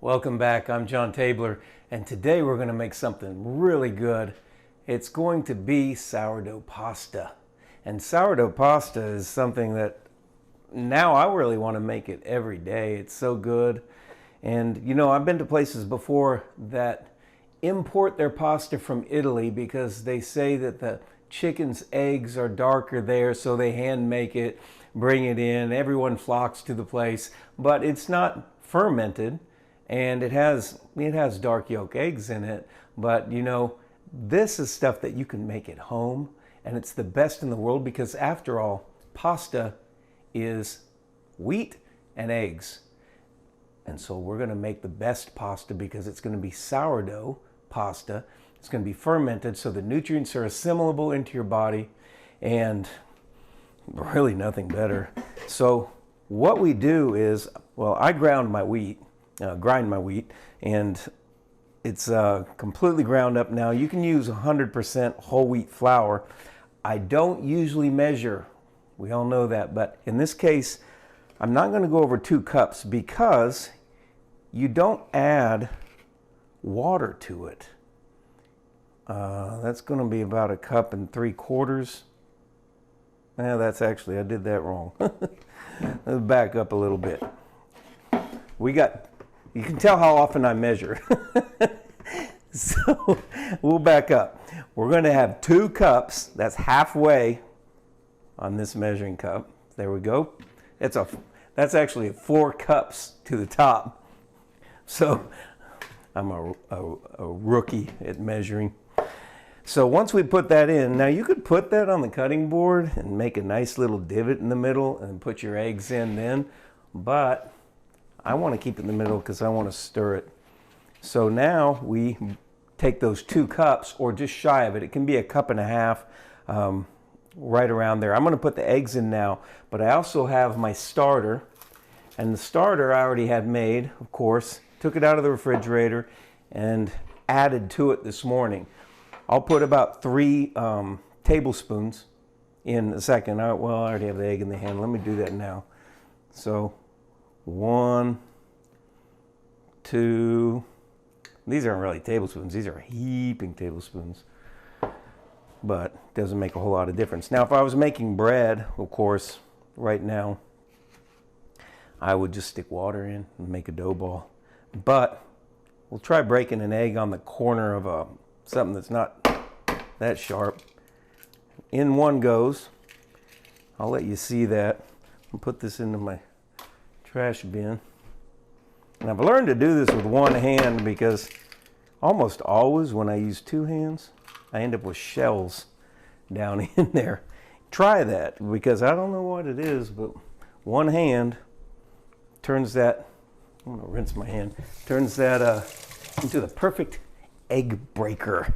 Welcome back. I'm John Tabler, and today we're going to make something really good. It's going to be sourdough pasta. And sourdough pasta is something that now I really want to make it every day. It's so good. And you know, I've been to places before that import their pasta from Italy because they say that the chicken's eggs are darker there, so they hand make it, bring it in, everyone flocks to the place, but it's not fermented. And it has dark yolk eggs in it, but you know, this is stuff that you can make at home, and it's the best in the world because after all, pasta is wheat and eggs. And so we're going to make the best pasta because it's going to be sourdough pasta. It's going to be fermented so the nutrients are assimilable into your body, and really nothing better. So what we do is, well, I grind my wheat, and it's completely ground up now. You can use 100% whole wheat flour. I don't usually measure, we all know that, but in this case, I'm not going to go over 2 cups because you don't add water to it. That's going to be about 1.75 cups. That's actually, I did that wrong. Let's back up a little bit. You can tell how often I measure. So we'll back up. We're going to have 2 cups. That's halfway on this measuring cup. There we go. That's actually 4 cups to the top. So I'm a rookie at measuring. So once we put that in, now you could put that on the cutting board and make a nice little divot in the middle and put your eggs in then, but I want to keep it in the middle because I want to stir it. So now we take those 2 cups, or just shy of it. It can be 1.5 cups, right around there. I'm going to put the eggs in now, but I also have my starter. And the starter I already had made, of course. Took it out of the refrigerator and added to it this morning. I'll put about 3 tablespoons in a second. Well, I already have the egg in the hand. Let me do that now. So 1, 2, these aren't really tablespoons, these are heaping tablespoons, but it doesn't make a whole lot of difference. Now if I was making bread, of course, right now, I would just stick water in and make a dough ball. But we'll try breaking an egg on the corner of something that's not that sharp. In one goes. I'll let you see that. I'll put this into my trash bin. And I've learned to do this with one hand because almost always when I use 2 hands, I end up with shells down in there. Try that because I don't know what it is, but one hand turns that, I'm gonna rinse my hand, turns that into the perfect egg breaker.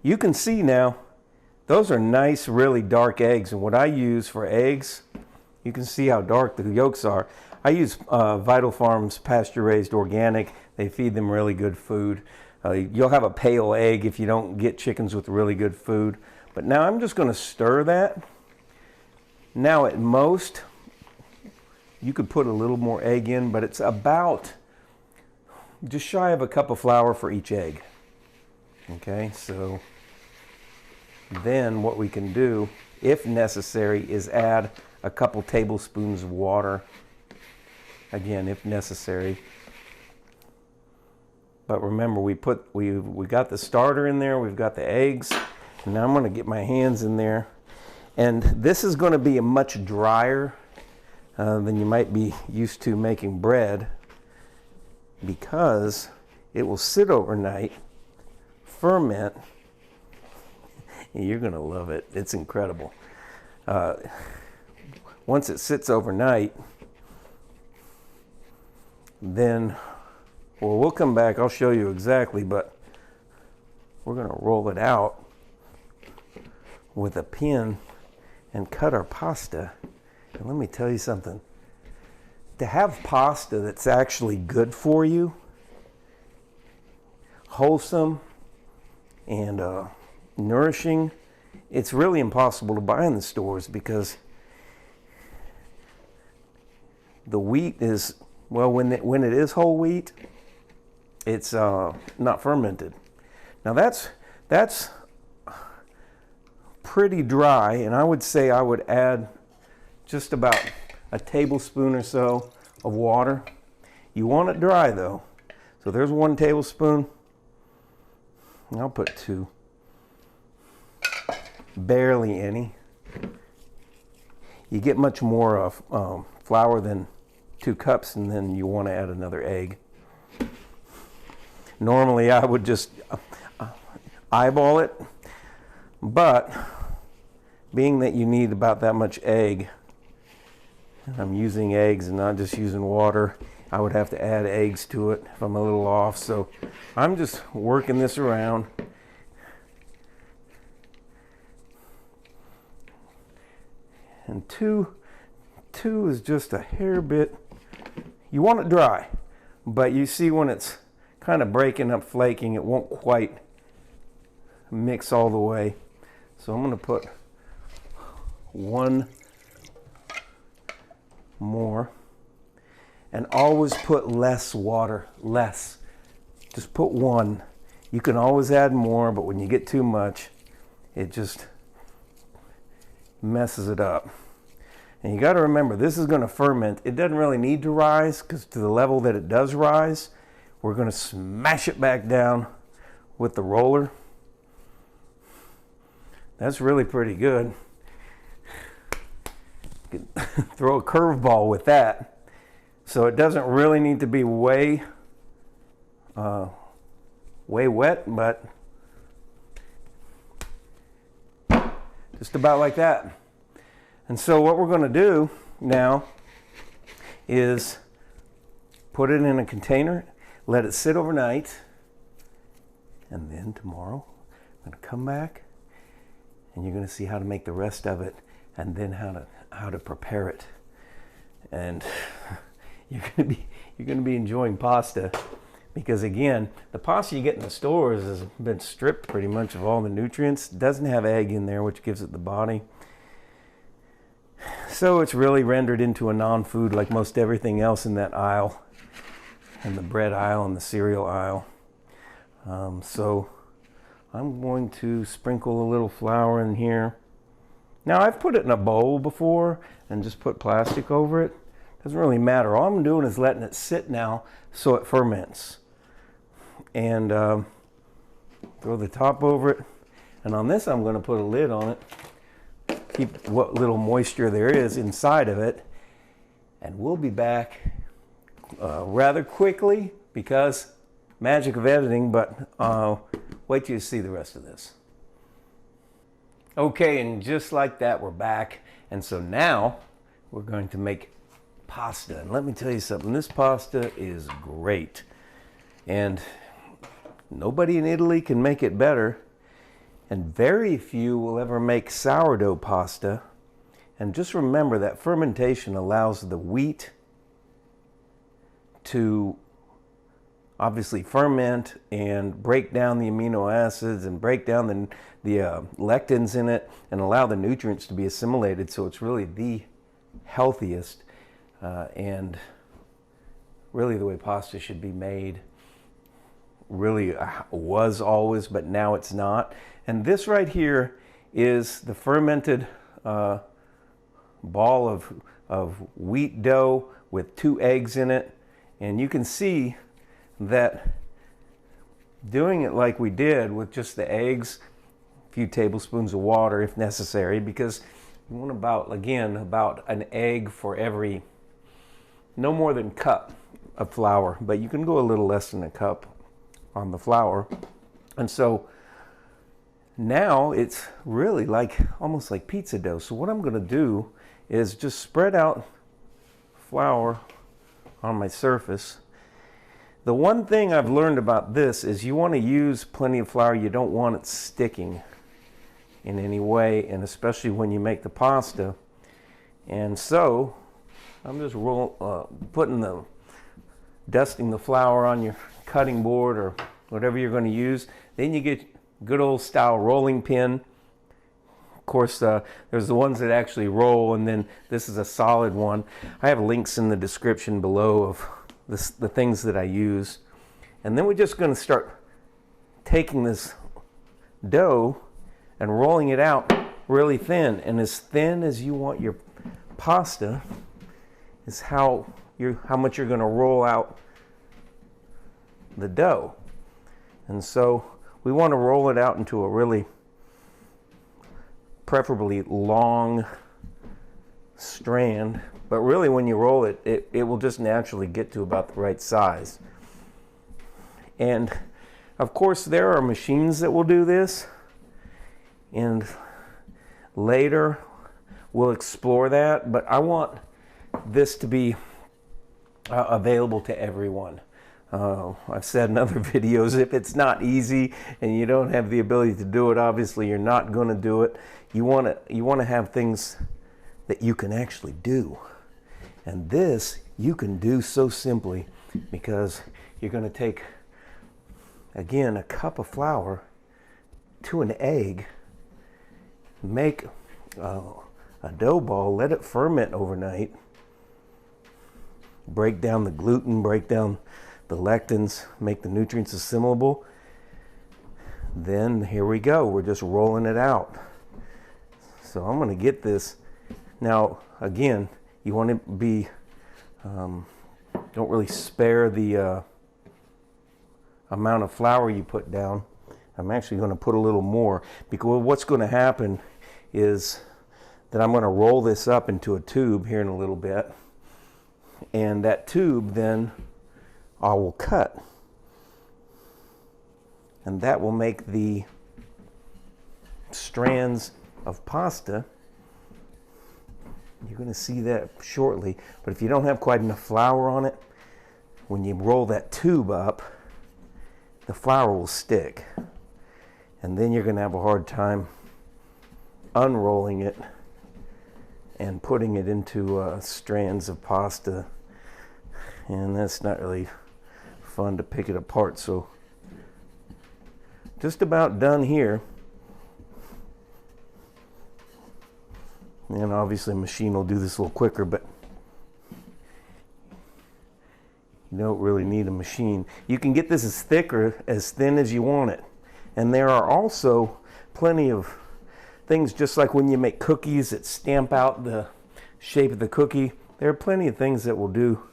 You can see now, those are nice, really dark eggs. And what I use for eggs, you can see how dark the yolks are. I use Vital Farms pasture-raised organic. They feed them really good food. You'll have a pale egg if you don't get chickens with really good food. But now I'm just going to stir that. Now at most, you could put a little more egg in, but it's about just shy of 1 cup of flour for each egg. Okay, so then what we can do, if necessary, is add a couple tablespoons of water. Again, if necessary. But remember, we got the starter in there, we've got the eggs, and now I'm going to get my hands in there. And this is going to be a much drier than you might be used to making bread because it will sit overnight, ferment. You're going to love it. It's incredible. Once it sits overnight, then, well, we'll come back. I'll show you exactly, but we're going to roll it out with a pin and cut our pasta. And let me tell you something. To have pasta that's actually good for you, wholesome, and nourishing, it's really impossible to buy in the stores because the wheat is, well, when it is whole wheat, it's not fermented. Now that's pretty dry, and I would say I would add just about a tablespoon or so of water. You want it dry though. So there's 1 tablespoon. I'll put 2. Barely any. You get much more of flour than 2 cups, and then you want to add another egg. Normally I would just eyeball it, but being that you need about that much egg, and I'm using eggs and not just using water, I would have to add eggs to it if I'm a little off. So I'm just working this around. And two is just a hair bit. You want it dry, but you see when it's kind of breaking up, flaking, it won't quite mix all the way. So I'm going to put 1 more. And always put less water, less. Just put 1. You can always add more, but when you get too much, it just messes it up. And you got to remember, this is going to ferment. It doesn't really need to rise, because to the level that it does rise, we're going to smash it back down with the roller. That's really pretty good. You can throw a curveball with that. So it doesn't really need to be way wet, but just about like that. And so what we're going to do now is put it in a container, let it sit overnight, and then tomorrow I'm going to come back and you're going to see how to make the rest of it, and then how to prepare it. And you're going to be enjoying pasta, because again, the pasta you get in the stores has been stripped pretty much of all the nutrients. It doesn't have egg in there, which gives it the body. So it's really rendered into a non-food like most everything else in that aisle, and the bread aisle and the cereal aisle. So I'm going to sprinkle a little flour in here. Now I've put it in a bowl before and just put plastic over it. Doesn't really matter. All I'm doing is letting it sit now so it ferments. And throw the top over it. And on this I'm going to put a lid on it. Keep what little moisture there is inside of it. And we'll be back rather quickly, because magic of editing, but wait till you see the rest of this. Okay, and just like that, we're back. And so now we're going to make pasta. And let me tell you something, this pasta is great. And nobody in Italy can make it better. And very few will ever make sourdough pasta. And just remember that fermentation allows the wheat to obviously ferment and break down the amino acids and break down the lectins in it and allow the nutrients to be assimilated. So it's really the healthiest and really the way pasta should be made. Really was always, but now it's not. And this right here is the fermented ball of wheat dough with 2 eggs in it. And you can see that doing it like we did with just the eggs, a few tablespoons of water if necessary, because you want about an egg for every, no more than cup of flour, but you can go a little less than a cup on the flour. And so now it's really almost like pizza dough. So what I'm going to do is just spread out flour on my surface. The one thing I've learned about this is you want to use plenty of flour. You don't want it sticking in any way, and especially when you make the pasta. And so I'm just dusting the flour on your cutting board or whatever you're going to use. Then you get good old style rolling pin. Of course, there's the ones that actually roll, and then this is a solid one. I have links in the description below of the things that I use. And then we're just going to start taking this dough and rolling it out really thin. And as thin as you want your pasta is how much you're going to roll out the dough. And so we want to roll it out into a really, preferably long strand. But really when you roll it, it will just naturally get to about the right size. And of course there are machines that will do this, and later we'll explore that, but I want this to be available to everyone. I've said in other videos, if it's not easy and you don't have the ability to do it, obviously you're not going to do it. You want to have things that you can actually do. And this you can do so simply, because you're going to take, again, a cup of flour to an egg, make a dough ball, let it ferment overnight, break down the gluten, break down the lectins, make the nutrients assimilable. Then here we go, we're just rolling it out. So I'm going to get this. Now again, you want to be, don't really spare the amount of flour you put down. I'm actually going to put a little more, because what's going to happen is that I'm going to roll this up into a tube here in a little bit, and that tube then I will cut, and that will make the strands of pasta. You're going to see that shortly, but if you don't have quite enough flour on it, when you roll that tube up, the flour will stick, and then you're going to have a hard time unrolling it and putting it into strands of pasta, and that's not really fun to pick it apart. So just about done here, and obviously a machine will do this a little quicker, but you don't really need a machine. You can get this as thick or as thin as you want it. And there are also plenty of things, just like when you make cookies that stamp out the shape of the cookie. There are plenty of things that will do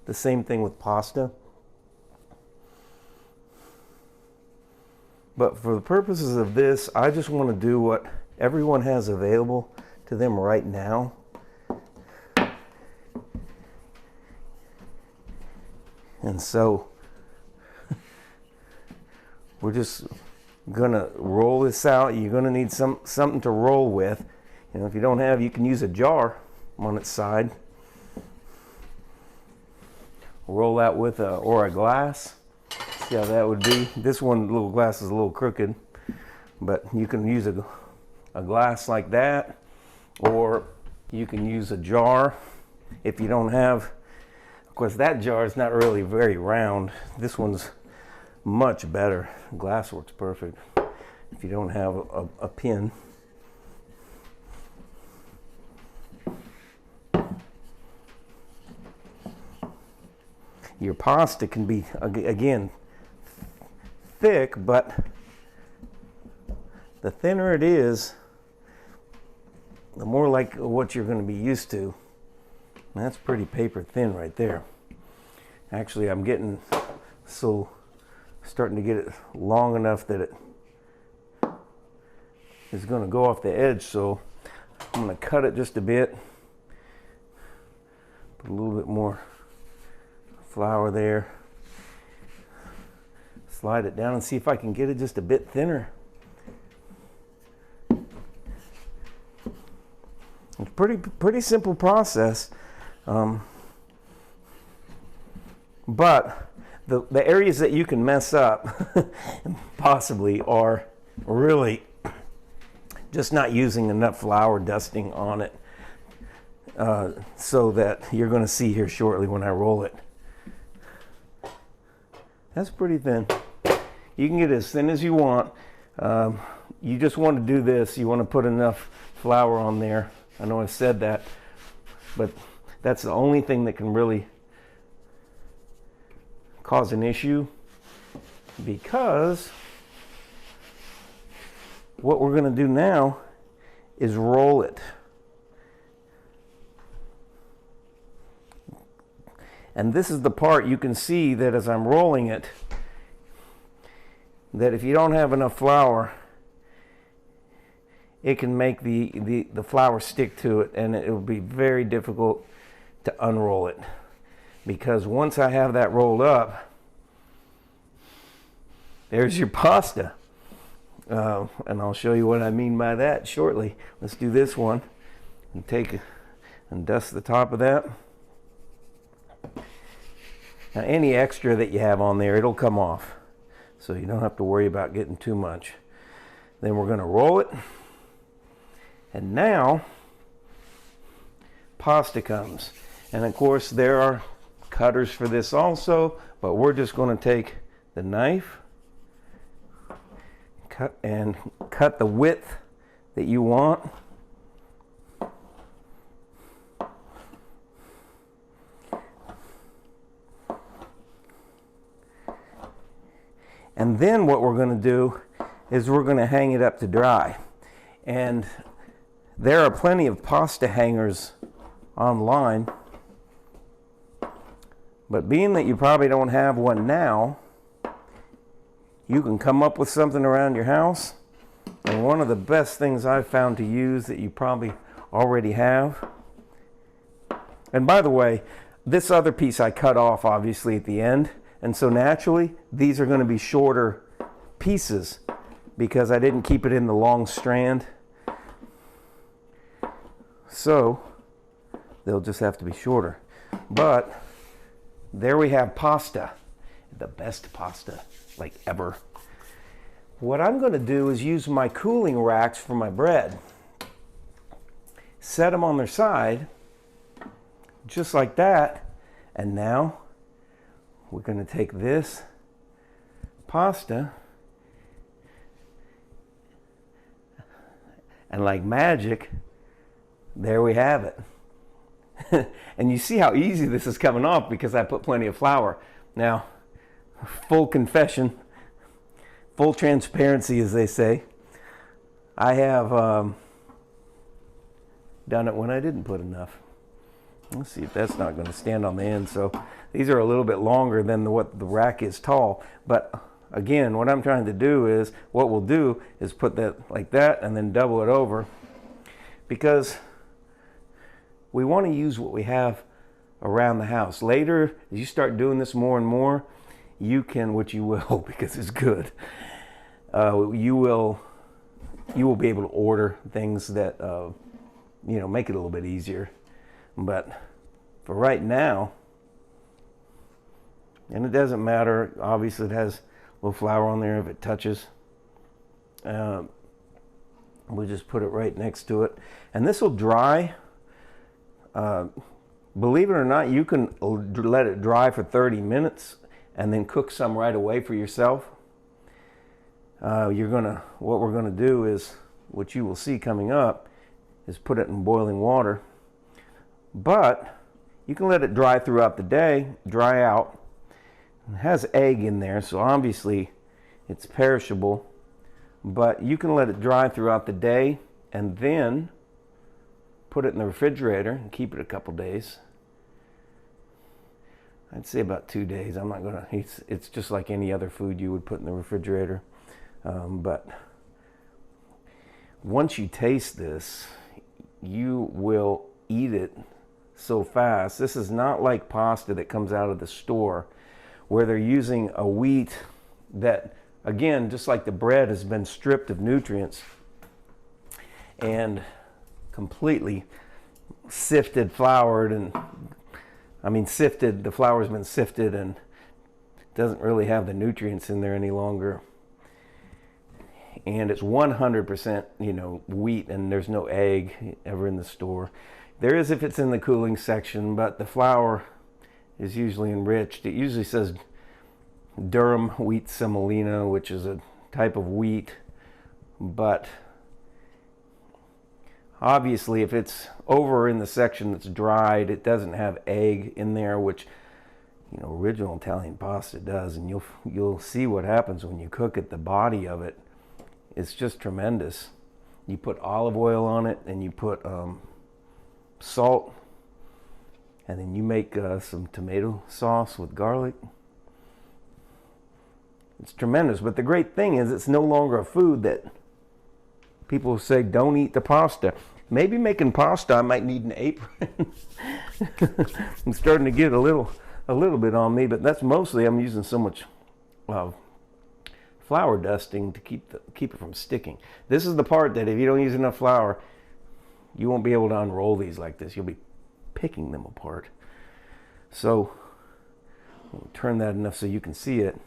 the same thing with pasta. But for the purposes of this, I just want to do what everyone has available to them right now. And so we're just gonna roll this out. You're gonna need something to roll with. You know, if you don't have, you can use a jar on its side. Roll out with or a glass. See how that would be. This one little glass is a little crooked, but you can use a glass like that, or you can use a jar if you don't have. Of course, that jar is not really very round. This one's much better. Glass works perfect if you don't have a pin. Your pasta can be, again, thick, but the thinner it is, the more like what you're going to be used to. That's pretty paper thin right there. Actually, I'm getting starting to get it long enough that it is going to go off the edge, so I'm going to cut it just a bit. Put a little bit more flour there. Slide it down and see if I can get it just a bit thinner. It's pretty simple process. But the areas that you can mess up possibly are really just not using enough flour dusting on it, so that you're going to see here shortly when I roll it. That's pretty thin. You can get as thin as you want. You just want to do this. You want to put enough flour on there. I know I've said that, but that's the only thing that can really cause an issue. because what we're going to do now is roll it. And this is the part you can see that as I'm rolling it, that if you don't have enough flour, it can make the flour stick to it, and it will be very difficult to unroll it. Because once I have that rolled up, there's your pasta. And I'll show you what I mean by that shortly. Let's do this one and and dust the top of that. Now any extra that you have on there, it'll come off. So you don't have to worry about getting too much. Then we're going to roll it. And now pasta comes. And of course there are cutters for this also, but we're just going to take the knife, cut the width that you want. And then what we're going to do is we're going to hang it up to dry. And there are plenty of pasta hangers online, but being that you probably don't have one now, you can come up with something around your house. And one of the best things I've found to use that you probably already have, and by the way, this other piece I cut off obviously at the end, and so naturally these are going to be shorter pieces because I didn't keep it in the long strand, so they'll just have to be shorter. But there we have pasta, the best pasta like ever. What I'm going to do is use my cooling racks for my bread, set them on their side just like that, and now we're going to take this pasta and like magic, there we have it. And you see how easy this is coming off because I put plenty of flour. Now, full confession, full transparency as they say, I have done it when I didn't put enough. Let's see if that's not going to stand on the end. So these are a little bit longer than what the rack is tall. But again, what I'm trying to do is, what we'll do is put that like that and then double it over, because we want to use what we have around the house. Later, as you start doing this more and more, you can, which you will because it's good, you will be able to order things that make it a little bit easier. But for right now, and it doesn't matter, obviously it has a little flour on there if it touches. We'll just put it right next to it, and this will dry. Believe it or not, you can let it dry for 30 minutes and then cook some right away for yourself. What we're gonna do is, what you will see coming up, is put it in boiling water. But you can let it dry throughout the day, dry out. It has egg in there, so obviously it's perishable. But you can let it dry throughout the day and then put it in the refrigerator and keep it a couple days. I'd say about 2 days. I'm not gonna. It's just like any other food you would put in the refrigerator. But once you taste this, you will eat it so fast. This is not like pasta that comes out of the store, where they're using a wheat that, again, just like the bread, has been stripped of nutrients and completely sifted, floured, sifted. The flour's been sifted and doesn't really have the nutrients in there any longer. And it's 100%, wheat, and there's no egg ever in the store. There is if it's in the cooling section, but the flour is usually enriched. It usually says durum wheat semolina, which is a type of wheat, but obviously if it's over in the section that's dried, it doesn't have egg in there, which original Italian pasta does, and you'll see what happens when you cook it. The body of it, it's just tremendous. You put olive oil on it, and you put salt, and then you make some tomato sauce with garlic. It's tremendous. But the great thing is, it's no longer a food that people say don't eat the pasta. Maybe making pasta, I might need an apron. I'm starting to get a little bit on me, but that's mostly I'm using so much flour dusting to keep it from sticking. This is the part that if you don't use enough flour, you won't be able to unroll these like this. You'll be picking them apart. So I'll turn that enough so you can see it.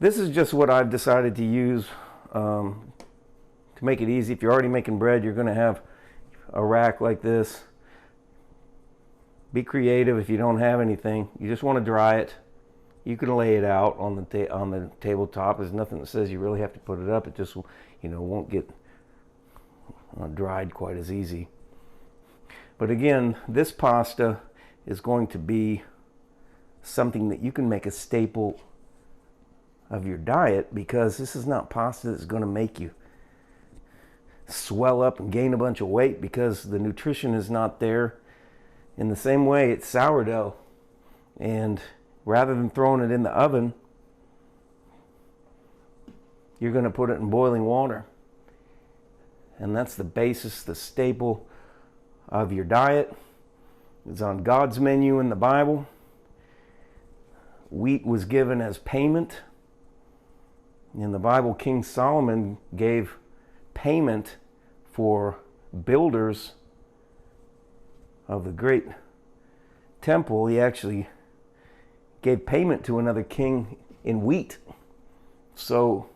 This is just what I've decided to use to make it easy. If you're already making bread, you're going to have a rack like this. Be creative. If you don't have anything, you just want to dry it, you can lay it out on the tabletop. There's nothing that says you really have to put it up. It just won't get dried quite as easy. But again, this pasta is going to be something that you can make a staple of your diet, because this is not pasta that's going to make you swell up and gain a bunch of weight, because the nutrition is not there. In the same way, it's sourdough, and rather than throwing it in the oven, you're going to put it in boiling water, and that's the basis, the staple of your diet. It's on God's menu in the Bible. Wheat was given as payment. In the Bible, King Solomon gave payment for builders of the great temple. He actually gave payment to another king in wheat. So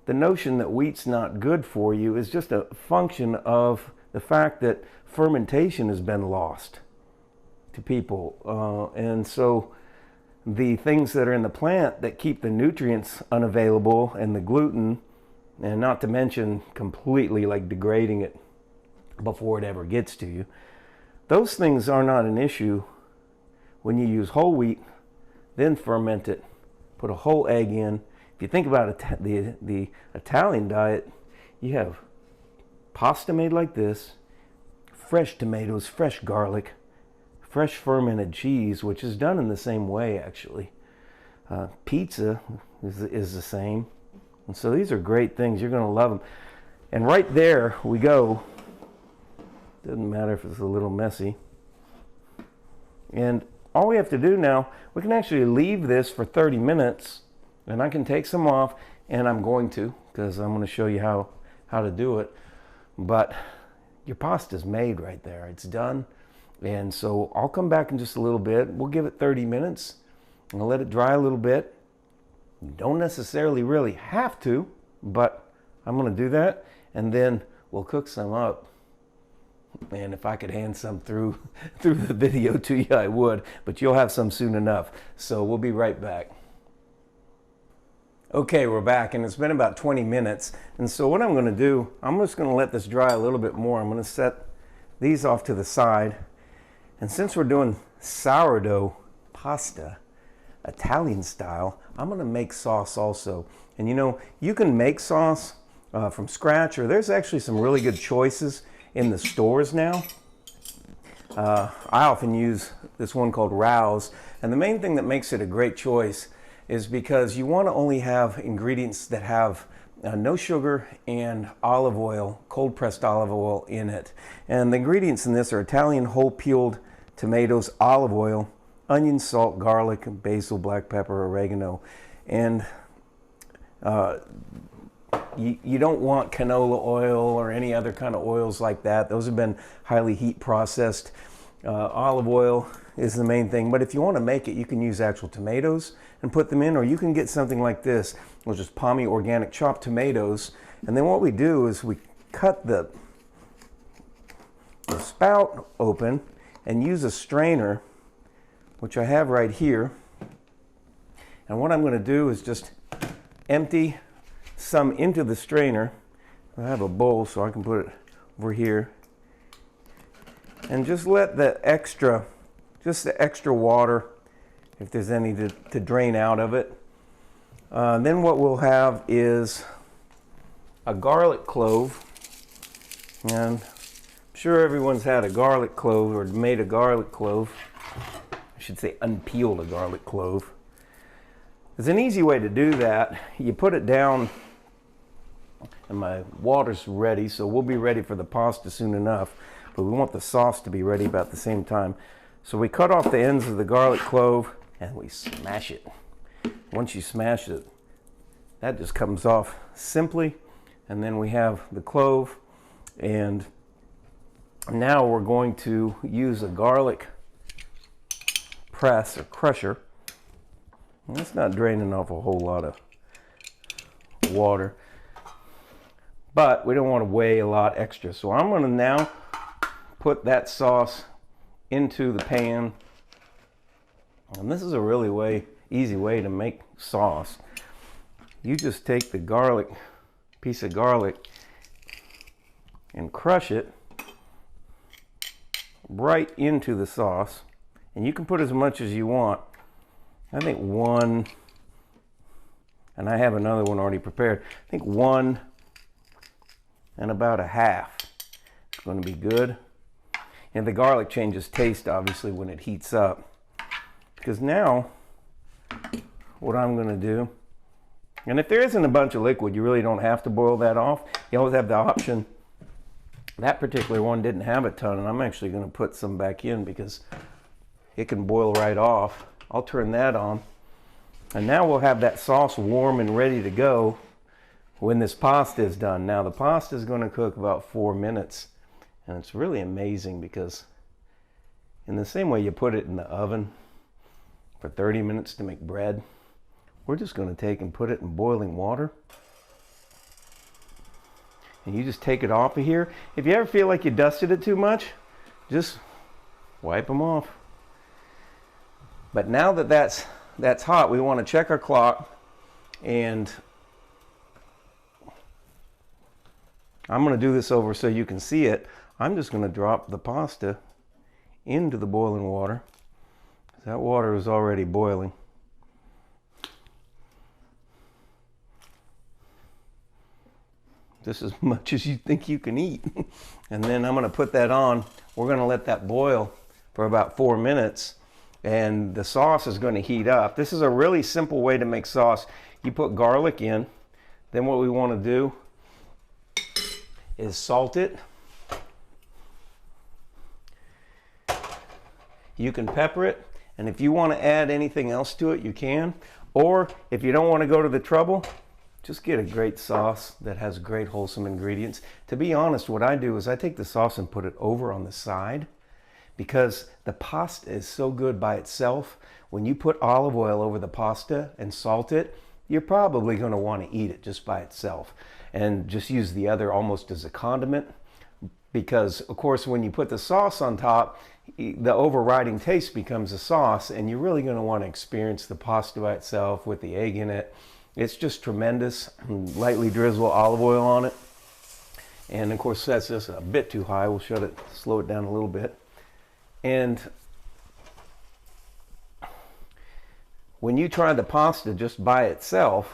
the notion that wheat's not good for you is just a function of the fact that fermentation has been lost to people. And so the things that are in the plant that keep the nutrients unavailable, and the gluten, and not to mention completely like degrading it before it ever gets to you, those things are not an issue when you use whole wheat, then ferment it, put a whole egg in. If you think about it, the Italian diet, you have pasta made like this, fresh tomatoes, fresh garlic, fresh fermented cheese, which is done in the same way actually. Pizza is the same. And so these are great things. You're going to love them. And right there we go. Doesn't matter if it's a little messy. And all we have to do now, we can actually leave this for 30 minutes, and I can take some off, and I'm going to, because I'm going to show you how to do it. But your pasta's made right there. It's done. And so I'll come back in just a little bit. We'll give it 30 minutes. I'll let it dry a little bit. You don't necessarily really have to, but I'm going to do that, and then we'll cook some up. And if I could hand some through the video to you, I would, but you'll have some soon enough. So we'll be right back. Okay, we're back, and it's been about 20 minutes. And so what I'm going to do, I'm just going to let this dry a little bit more. I'm going to set these off to the side. And since we're doing sourdough pasta, Italian style, I'm going to make sauce also. And you can make sauce from scratch, or there's actually some really good choices in the stores now. I often use this one called Rouse, and the main thing that makes it a great choice is because you want to only have ingredients that have no sugar and olive oil, cold pressed olive oil in it. And the ingredients in this are Italian whole peeled tomatoes, olive oil, onion, salt, garlic, basil, black pepper, oregano. And you don't want canola oil or any other kind of oils like that. Those have been highly heat processed. Olive oil is the main thing. But if you want to make it, you can use actual tomatoes and put them in, or you can get something like this, which is palmy organic chopped tomatoes. And then what we do is we cut the spout open and use a strainer, which I have right here. And what I'm going to do is just empty some into the strainer. I have a bowl, so I can put it over here. And just let the extra water if there's any to drain out of it. Then what we'll have is a garlic clove. And I'm sure everyone's had a garlic clove or made a garlic clove. I should say unpeeled a garlic clove. There's an easy way to do that. You put it down, and my water's ready, so we'll be ready for the pasta soon enough. But we want the sauce to be ready about the same time. So we cut off the ends of the garlic clove and we smash it. Once you smash it, that just comes off simply. And then we have the clove. And now we're going to use a garlic press or crusher. And that's not draining off a whole lot of water, but we don't want to weigh a lot extra. So I'm going to now put that sauce into the pan. And this is a really easy way to make sauce. You just take the piece of garlic and crush it right into the sauce. And you can put as much as you want. I think one, and I have another one already prepared. I think one and about a half is going to be good. And the garlic changes taste, obviously, when it heats up. Because now, what I'm going to do, and if there isn't a bunch of liquid, you really don't have to boil that off. You always have the option. That particular one didn't have a ton, and I'm actually going to put some back in because it can boil right off. I'll turn that on. And now we'll have that sauce warm and ready to go when this pasta is done. Now the pasta is going to cook about 4 minutes. And it's really amazing because in the same way you put it in the oven for 30 minutes to make bread, we're just going to take and put it in boiling water. And you just take it off of here. If you ever feel like you dusted it too much, just wipe them off. But now that that's hot, we want to check our clock, and I'm going to do this over so you can see it. I'm just going to drop the pasta into the boiling water. That water is already boiling. Just as much as you think you can eat. And then I'm going to put that on. We're going to let that boil for about 4 minutes. And the sauce is going to heat up. This is a really simple way to make sauce. You put garlic in. Then what we want to do is salt it. You can pepper it. And if you want to add anything else to it, you can. Or if you don't want to go to the trouble, just get a great sauce that has great wholesome ingredients. To be honest, what I do is I take the sauce and put it over on the side, because the pasta is so good by itself. When you put olive oil over the pasta and salt it, you're probably going to want to eat it just by itself and just use the other almost as a condiment, because of course when you put the sauce on top, the overriding taste becomes the sauce, and you're really going to want to experience the pasta by itself with the egg in it. It's just tremendous. Lightly drizzle olive oil on it. And of course that's just a bit too high. We'll slow it down a little bit. And when you try the pasta just by itself,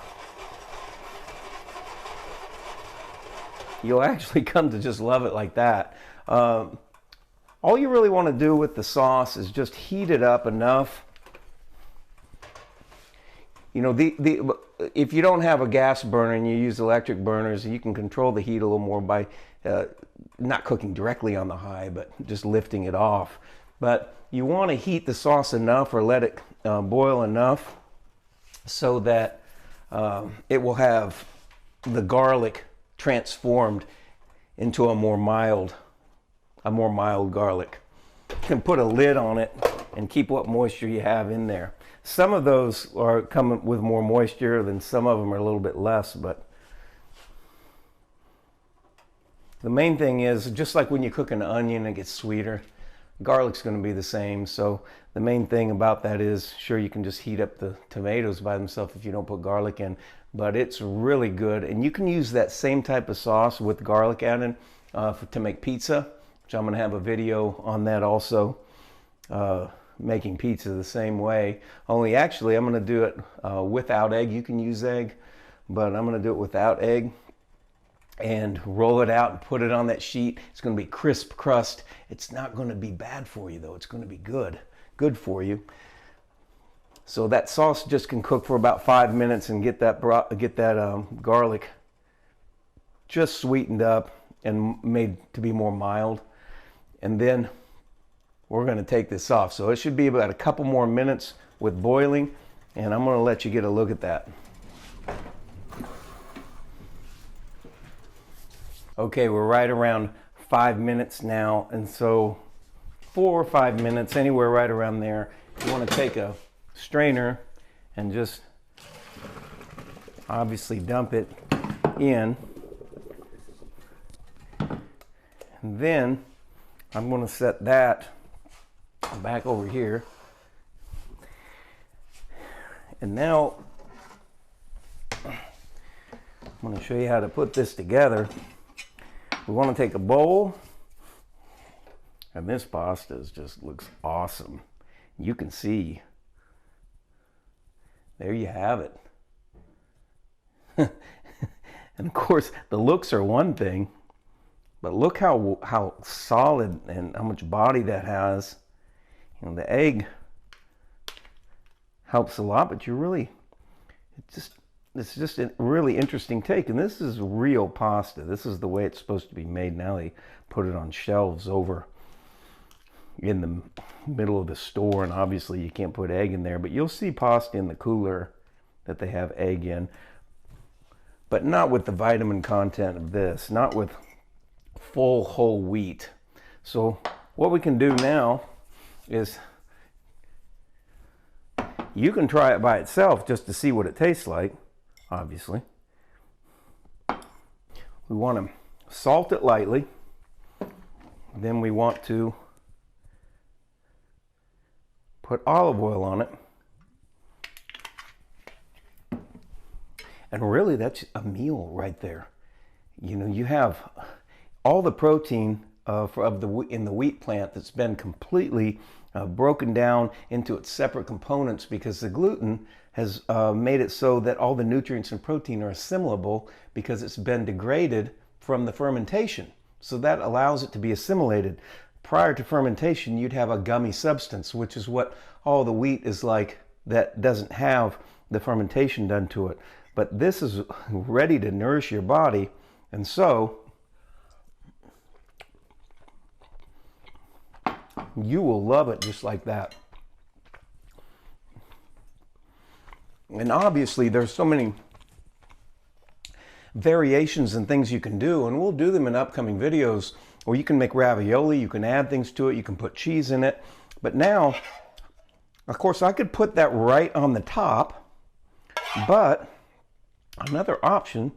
you'll actually come to just love it like that. All you really want to do with the sauce is just heat it up enough. You know, if you don't have a gas burner and you use electric burners, you can control the heat a little more by not cooking directly on the high, but just lifting it off. But you want to heat the sauce enough, or let it boil enough so that it will have the garlic transformed into a more mild garlic. You can put a lid on it and keep what moisture you have in there. Some of those are coming with more moisture, than some of them are a little bit less, but the main thing is, just like when you cook an onion, it gets sweeter. Garlic's going to be the same. So the main thing about that is, sure, you can just heat up the tomatoes by themselves if you don't put garlic in, but it's really good. And you can use that same type of sauce with garlic added to make pizza, which I'm going to have a video on that also. making pizza the same way. Only actually I'm going to do it without egg. You can use egg, but I'm going to do it without egg. And roll it out and put it on that sheet. It's going to be crisp crust. It's not going to be bad for you though. It's going to be good for you. So that sauce just can cook for about 5 minutes and get that garlic just sweetened up and made to be more mild. And then we're going to take this off. So it should be about a couple more minutes with boiling, and I'm going to let you get a look at that. Okay, we're right around 5 minutes now, and so 4 or 5 minutes, anywhere right around there. You want to take a strainer and just obviously dump it in. And then I'm going to set that back over here. And now I'm going to show you how to put this together. We want to take a bowl, and this pasta just looks awesome. You can see, there you have it. And of course, the looks are one thing, but look how solid and how much body that has. You know, the egg helps a lot, but it's just a really interesting take. And this is real pasta. This is the way it's supposed to be made. Now they put it on shelves over in the middle of the store, and obviously you can't put egg in there, but you'll see pasta in the cooler that they have egg in, but not with the vitamin content of this, not with full whole wheat. So what we can do now is you can try it by itself just to see what it tastes like. Obviously, we want to salt it lightly. Then we want to put olive oil on it. And really, that's a meal right there. You know, you have all the protein in the wheat plant that's been completely broken down into its separate components, because the gluten has made it so that all the nutrients and protein are assimilable because it's been degraded from the fermentation. So that allows it to be assimilated. Prior to fermentation, you'd have a gummy substance, which is what all the wheat is like that doesn't have the fermentation done to it. But this is ready to nourish your body, and so you will love it just like that. And obviously there's so many variations and things you can do, and we'll do them in upcoming videos, where you can make ravioli, you can add things to it, you can put cheese in it. But now, of course, I could put that right on the top, but another option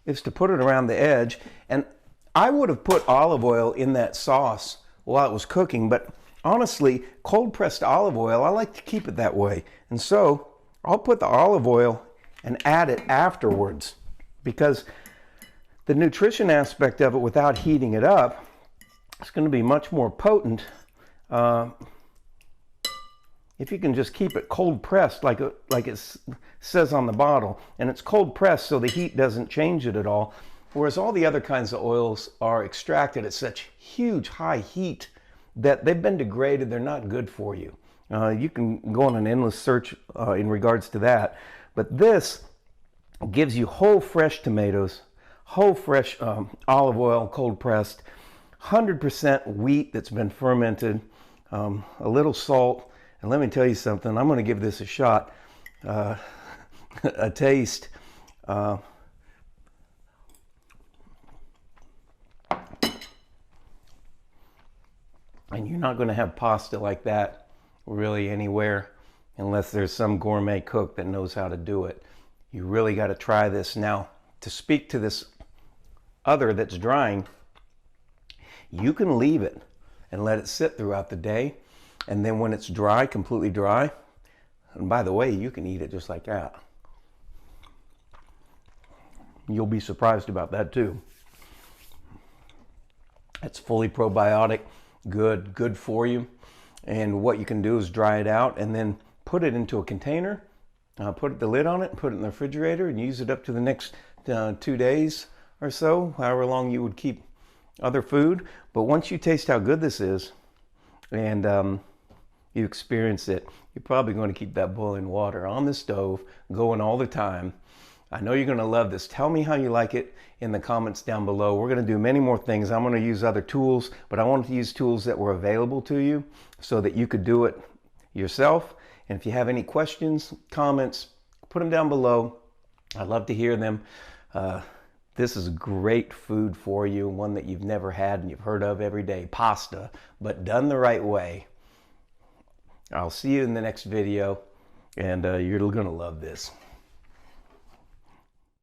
is to put it around the edge. And I would have put olive oil in that sauce while it was cooking, but honestly, cold pressed olive oil, I like to keep it that way. And so I'll put the olive oil and add it afterwards, because the nutrition aspect of it without heating it up is going to be much more potent if you can just keep it cold pressed like it says on the bottle. And it's cold pressed so the heat doesn't change it at all. Whereas all the other kinds of oils are extracted at such huge high heat that they've been degraded. They're not good for you. You can go on an endless search in regards to that. But this gives you whole fresh tomatoes, whole fresh olive oil, cold pressed, 100% wheat that's been fermented, a little salt. And let me tell you something, I'm going to give this a shot, a taste. And you're not going to have pasta like that really anywhere unless there's some gourmet cook that knows how to do it. You really got to try this. Now, to speak to this other that's drying, you can leave it and let it sit throughout the day. And then when it's dry, completely dry, and by the way, you can eat it just like that. You'll be surprised about that too. It's fully probiotic, good for you. And what you can do is dry it out and then put it into a container, put the lid on it, put it in the refrigerator, and use it up to the next 2 days or so, however long you would keep other food. But once you taste how good this is and you experience it, you're probably going to keep that boiling water on the stove going all the time. I know you're going to love this. Tell me how you like it in the comments down below. We're going to do many more things. I'm going to use other tools, but I wanted to use tools that were available to you so that you could do it yourself. And if you have any questions, comments, put them down below. I'd love to hear them. This is great food for you, one that you've never had and you've heard of every day. Pasta, but done the right way. I'll see you in the next video, and you're going to love this.